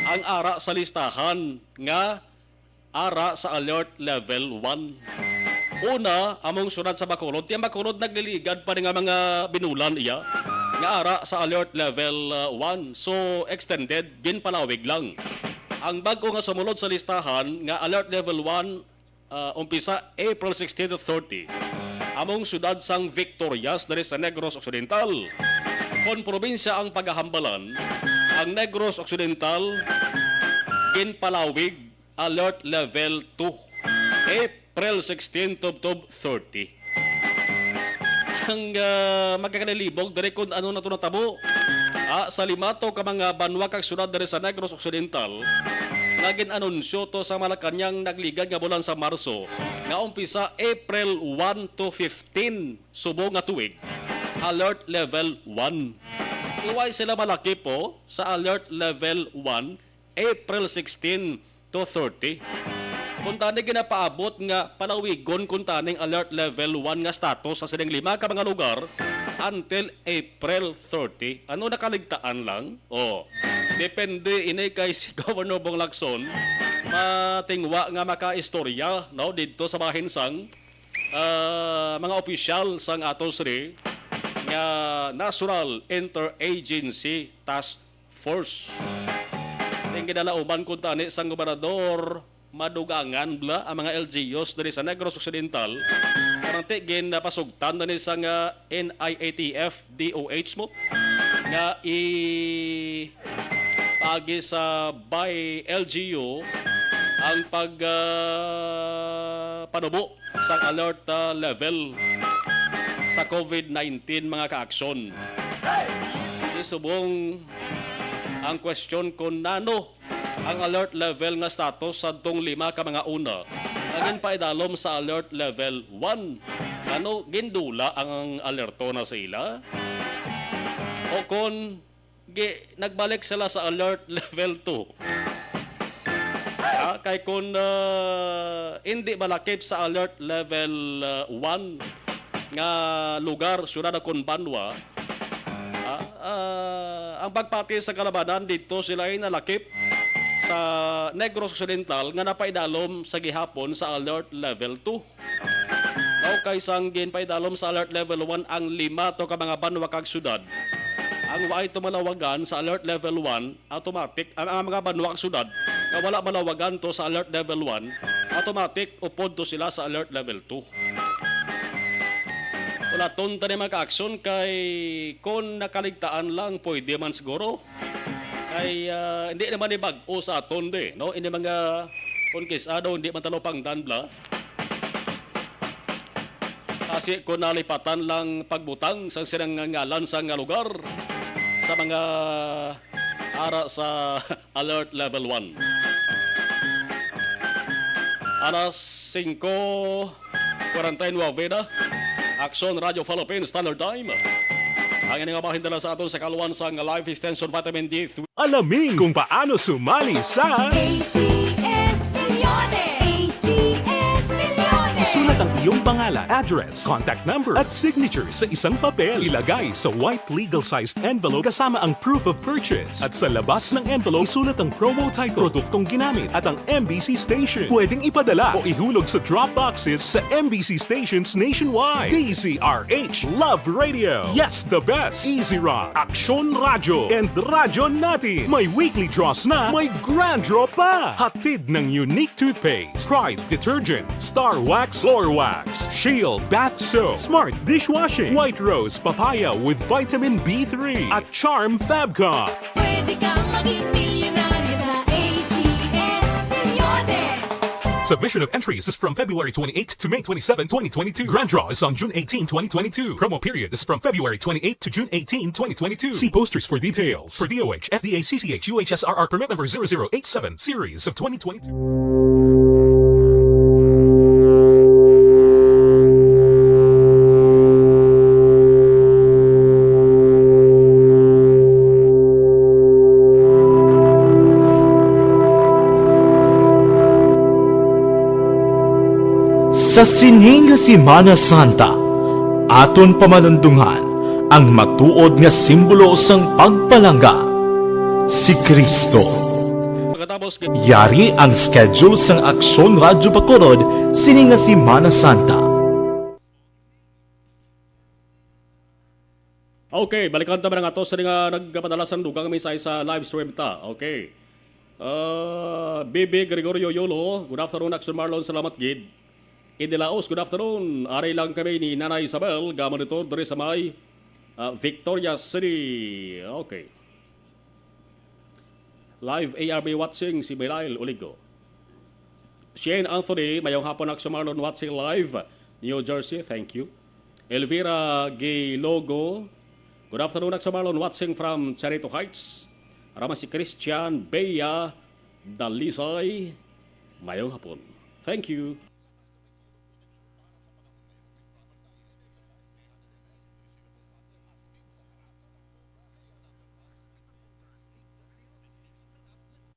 ang ara sa listahan nga ara sa alert level 1. Una, among sunod sa Bacolod. Tiyang Bacolod nagliligad pa rin nga mga binulan iya nga ara sa alert level 1. So, extended, ginpalawig lang. Ang bago nga sumulod sa listahan nga alert level 1 umpisa April 16 to 30. Among syudad sang Victorias dari sa Negros Occidental. Kon probinsya ang paghahambalan, ang Negros Occidental ginpalawig alert level 2. April 16 to 30. Ang magkakanilibog dari kung ano na ito natabo. Sa limato ka mga banwa kag syudad dari sa Negros Occidental, naging anunsyo to sa Malacanang nagligad nga bulan sa Marso nga umpisa April 1 to 15 subong nga tuig alert level 1. Iway sila malaki po sa alert level 1 April 16 to 30. Kung tani ginapaabot nga palawigon kung taning alert level 1 nga status sa sining 5 ka mga lugar until April 30. Ano nakaligtaan lang? Depende ini kay si Governor Bong Lacson matingwa nga makaistorya no dito sa mga hinsang mga opisyal sang atos ri nga National Interagency Task Force. Ting ginalauban kun tani sang gobernador madugangan bla ang mga LGUs diri sa Negros Occidental karang tigin na pasugtan na ni sang NIATF DOH mo nga pagi sa by LGU ang panubo sa alert level sa COVID-19 mga kaaksyon. Isubong ang question kung nano ang alert level nga status sa tong 5 ka mga una. Agin pa idalom sa alert level 1. Ano gindula ang alerto na sa ila? O kung nagbalik sila sa alert level 2. Kay kung hindi malakip sa alert level 1 nga lugar, syudad akong banwa, ang pagpati sa kalabanan dito sila ay nalakip sa Negros Occidental nga napaidalom sa gihapon sa alert level 2. Okay, sang ginpaidalom sa alert level 1 ang 5 to ka mga banwa kag syudad. Ang waay tumalawagan sa alert level 1, automatic, ang mga banwa kag syudad nga wala malawagan to sa alert level 1, automatic upod to sila sa alert level 2. Wala ton tani mga ka-aksyon kay kung nakaligtaan lang pwede man siguro. Kay hindi naman ibag-o sa aton de, no? Hindi mga konkisado, hindi man talopang danbla. Kasi kung nalipatan lang pagbutang sa silang ngalan sa nga lugar sa mga ara sa alert level 1. Alas 5:49 na. Aksyon Radio Philippines Standard Time. Ang inyong mapahindala sa aton sa kaluan sa Life Extension Vitamin D3. Alamin kung paano sumali sa ACS Milyones! ACS Milyones! Isulat ang iyong pangalan, address, contact number at signature sa isang papel. Ilagay sa white legal-sized envelope kasama ang proof of purchase. At sa labas ng envelope, isulat ang promo title, produktong ginamit at ang MBC station. Pwedeng ipadala o ihulog sa drop boxes sa MBC stations nationwide. DZRH Love Radio. Yes, the best. Easy Rock, Aksyon Radyo, and Radyo Natin. May weekly draws na, may grand draw pa. Hatid ng unique toothpaste, Pride Detergent, Star Wax Floor Wax, Shield Bath Soap, Smart Dishwashing, White Rose Papaya with Vitamin B3, at Charm Fabcon. Pwede kang maging milyonaryo sa ACS Milyones. Submission of entries is from February 28 to May 27, 2022. Grand draw is on June 18, 2022. Promo period is from February 28 to June 18, 2022. See posters for details. For DOH, FDA, CCH, UHSRR permit number 0087, series of 2022. Sa sining nga Semana Santa, aton pamanundungan ang matuod nga simbolo sang pagpalangga, si Kristo. Pagkatapos Yari ang schedule sang Aksyon Radyo Bacolod sining nga Semana Santa. Okay, balikan ta ba nga to sa nga nagpadala sang dugang mensahe sa live stream ta. Okay. Bibi Gregorio Yolo, good afternoon Action Marlon, salamat gid. Idilaos, good afternoon. Aray lang kami ni Nanay Isabel, gamon ito dari sa may Victoria City. Okay. Live ARB watching si Belail Uligo. Shane Anthony, mayong hapon Action Marlon watching live, New Jersey, thank you. Elvira G. Logo, good afternoon Action Marlon watching from Charito Heights. Rama si Christian Bea Dalisay, mayong hapon. Thank you.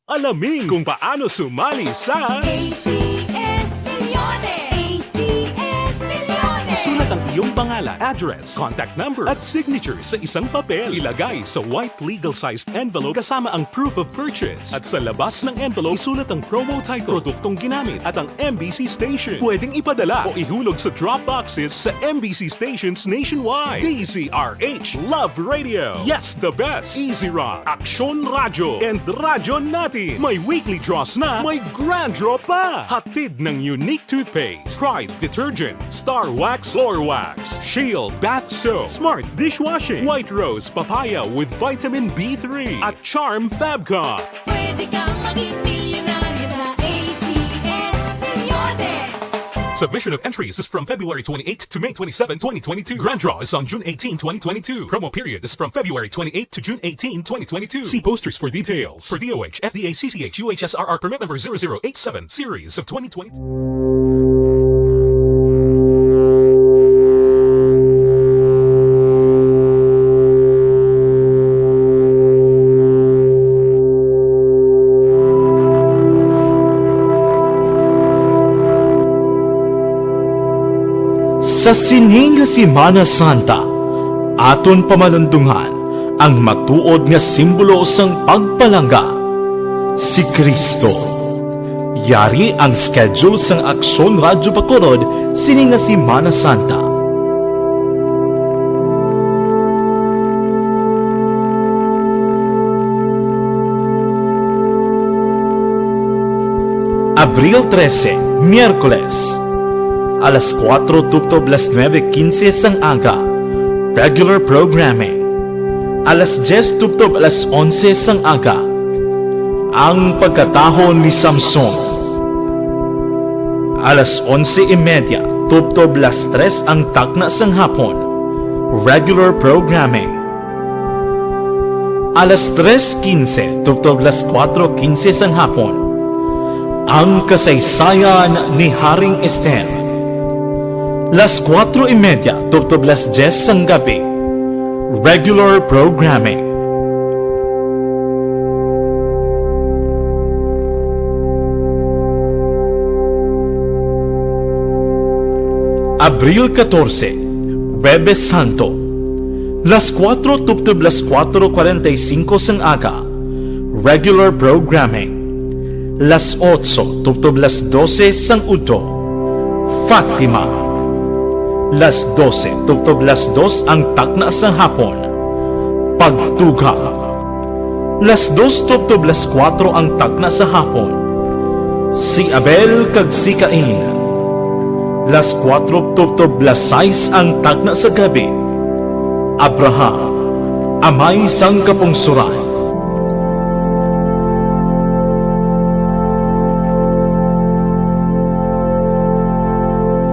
Alamin kung paano sumali sa ACS Milyones. ACS Milyones. Isulat ang iyong pangalan, address, contact number at signature sa isang papel. Ilagay sa white legal-sized envelope kasama ang proof of purchase. At sa labas ng envelope, isulat ang promo title, produktong ginamit at ang MBC station. Pwedeng ipadala o ihulog sa drop boxes sa MBC stations nationwide. DZRH Love Radio. Yes, the best. Easy Rock, Aksyon Radyo, and Radyo Natin. May weekly draws na, may grand draw pa. Hatid ng unique toothpaste, Pride Detergent, Star Wax Floor Wax, Shield Bath Soap, Smart Dishwashing, White Rose Papaya with Vitamin B3, at Charm Fabcon. Pwede kang maging milyonaryo sa ACS Milyones. Submission of entries is from February 28 to May 27, 2022. Grand draw is on June 18, 2022. Promo period is from February 28 to June 18, 2022. See posters for details. For DOH, FDA, CCH, UHSRR permit number 0087, series of 2022. Sa sining nga Semana Santa, aton pamanundungan ang matuod nga simbolo sang pagpalangga, si Kristo. Yari ang schedule sang Aksyon Radyo Bacolod sining nga Semana Santa. Abril 13, Miyerkules, alas 4 tuptob las 9:15 sang aga, regular programming. Alas 10 tuptob alas 11 sang aga, ang pagkatahon ni Samson. Alas 11:30 tuptob las 3 ang takna sang hapon, regular programming. Alas 3:15 tuptob las 4:15 sang hapon, ang kasaysayan ni Haring Esther. Las 4:30 tuptob las 10 sang gabi, regular programming. Abril 14, Huwebes Santo. Las 4 tubtob las 4:45 sang aga. Regular programming. Las 8 tubtob las 12 sang udto. Fatima. Las 12 tubtob las 2 ang takna sang hapon. Pagtuga. Las 2 tubtob las 4 ang takna sa hapon. Si Abel kag si Cain. Las 4 tubtob las 6 ang takna sa gabi. Abraham, amay sang kapungsuran.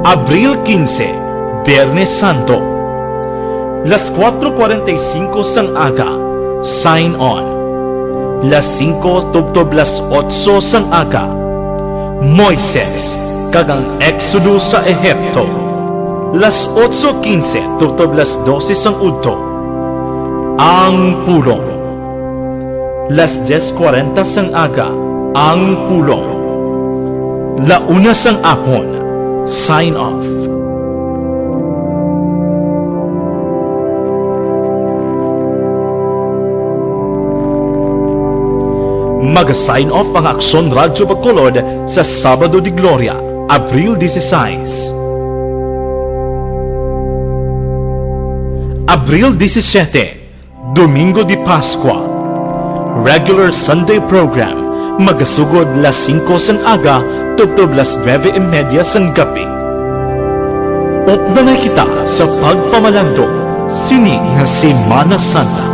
Abril 15, Biyernes Santo. Las 4:45 sang aga, sign on. Las 5 tubtob las 8 sang aga, Moises, kagang Exodo sa Ehipto. Las 8:15 tubtob las 12 sang udto, ang pulong. Las 10:40 sang aga, ang pulong. La 1 sang apon, sign off. Mag-sign off ang Aksyon Radyo Bacolod sa Sabado de Gloria, Abril 16. Abril 17, Domingo de Pascua. Regular Sunday program, magasugod las 5 sang aga, tubtob las 9:30 sang gabi. Upna na kita sa pagpamalando, sini nga Semana Santa.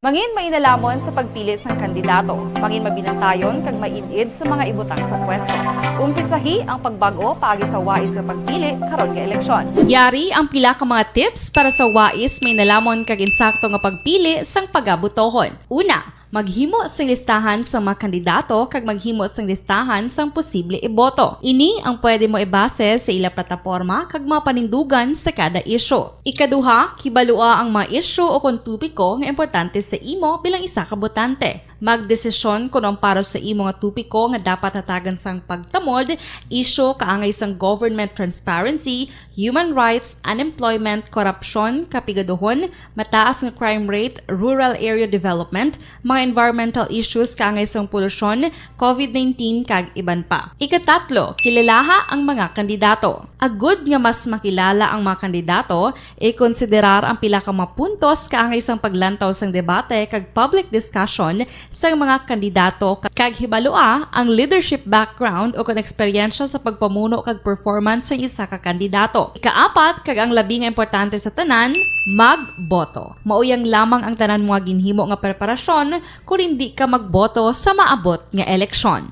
Mangin mainalamon sa pagpili sang kandidato, mangin mabinantayon kag mainid sa mga ibutang sa pwesto. Umpisahi ang pagbago paagi sa wais sa pagpili karon nga eleksyon. Yari ang pila ka mga tips para sa wais mainalamon kag insakto nga pagpili sang pagabutohon. Una, maghimo sang listahan sa mga kandidato kag maghimo sang listahan sang posible iboto. Ini ang pwede mo ibase sa ila plataporma kag mga panindugan sa kada isyu. Ikaduha, kibalua ang mga isyu o kung tupiko nga importante sa imo bilang isa ka botante. Magdesisyon kung ang para sa imo nga tupiko nga dapat hatagan sang pagtamod, isyu kaangay sang government transparency, human rights, unemployment, korupsyon, kapigaduhon, mataas nga crime rate, rural area development, mga environmental issues kaangay sang polusyon, COVID-19 kag iban pa. Ikatatlo, kilalaha ang mga kandidato. Agud nga mas makilala ang mga kandidato, i-konsiderar ang pila ka mga puntos kaangay sang paglantaw sang debate kag public discussion sang mga kandidato kag hibalua ang leadership background o kon eksperyensya sa pagpamuno kag performance sa isa ka kandidato. Ikaapat, kag ang labi nga importante sa tanan, magboto. Mauyang lamang ang tanan mga ginhimo nga preparasyon kung hindi ka magboto sa maabot nga eleksyon.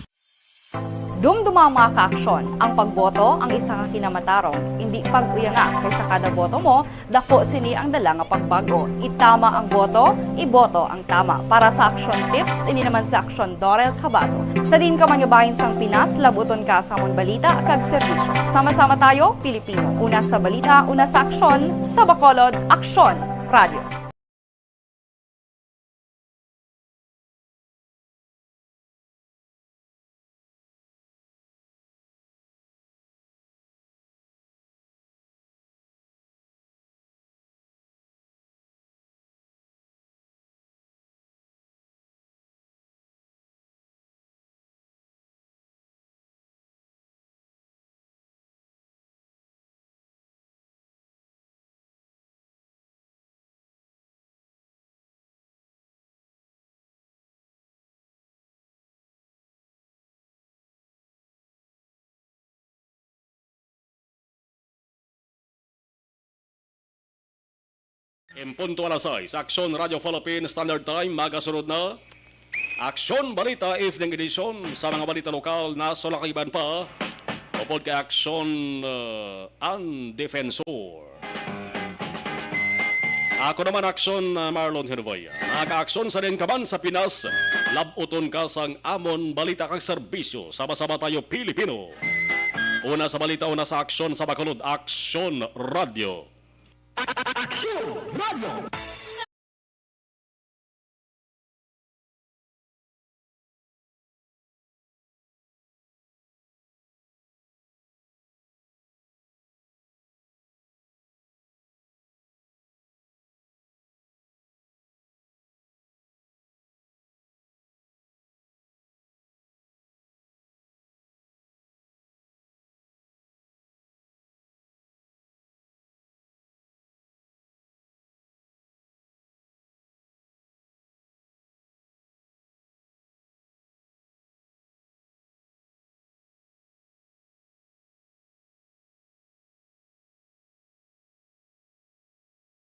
Dumduma mga kaaksyon, ang pagboto ang isa ka kinamatarong, hindi pag-uyanga kaysa kada boto mo, dako sini ang dala nga pagbago. Itama ang boto, iboto ang tama. Para sa action tips, ini naman sa Aksyon Dorel Cabato. Sa din ka manyabahin sang Pinas, labuton ka sa amon balita kag serbisyo. Sama-sama tayo, Pilipino. Una sa balita, una sa aksyon, sa Bacolod, Aksyon Radio. En punto alas 6, Aksyon Radio Philippines Standard Time, magasunod na Aksyon Balita Evening Edition sa mga balita lokal na sulakiban pa upod kay Aksyon ang Defensor. Ako naman Aksyon Marlon Hervoya. Naka-aksyon sa rin kaman sa Pinas, labuton ka sang amon balita kang serbisyo. Sama-sama tayo Pilipino. Una sa balita, una sa aksyon sa Bacolod, Aksyon Radio. Aksyon Radio!